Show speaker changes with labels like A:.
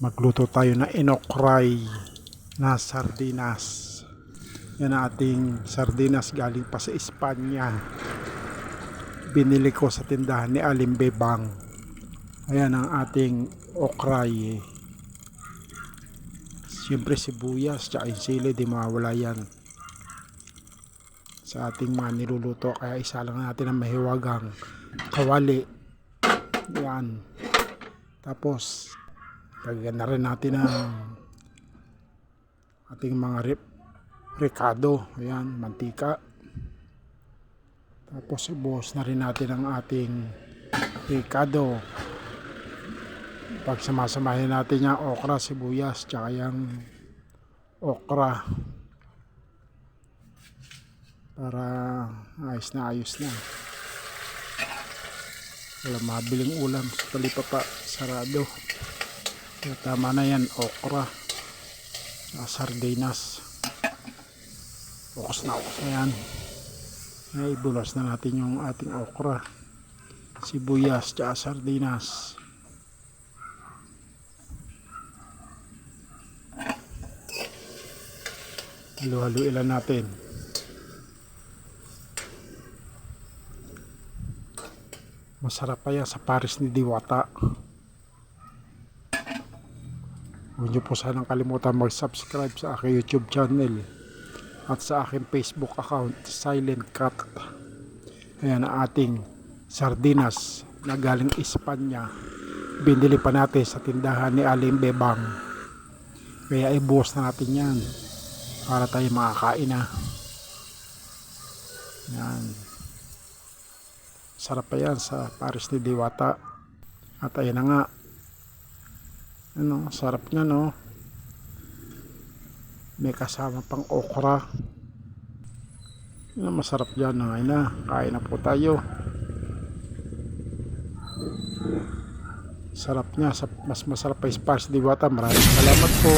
A: Magluto tayo ng inokray na sardinas. Yan ang ating sardinas galing pa sa Espanya. Binili ko sa tindahan ni Aling Bebang. Ayan ang ating okray. Siyempre sibuyas tsaka yung sili, di mawala yan sa ating mga niluluto. Kaya isa lang natin ang mahiwagang kawali. Yan. Tapos lagyan na rin natin ang ating mga ricado. Ayan, mantika. Tapos ibuhos na rin natin ang ating ricado. Pagsamasamahin natin yung okra, sibuyas, tsaka yung okra para ayos na ayos na. Wala mabiling ulam sa palipapa, sarado. Kaya tama na yan, okra, sardinas. Ukos na yan. Ay, ibulas na natin yung ating okra, sibuyas, tsaka sardinas. Halo-halo ilan natin. Masarap pa yan sa pares ni Diwata. Huwag niyo po sanang kalimutan mag-subscribe sa aking YouTube channel at sa aking Facebook account, Silent Cat. Ayan ang ating sardinas na galing Espanya. Binili pa natin sa tindahan ni Aling Bebang. Kaya ibuhos na natin yan para tayo makakain na. Yan. Sarap pa yan sa pares ni Diwata. At ayan na nga. Ano, sarap niya, no? May kasama pang okra. Yan, masarap dyan. Ayun na, kain na po tayo. Sarap niya. Mas masarap pa yung pares ni Diwata. Maraming salamat po.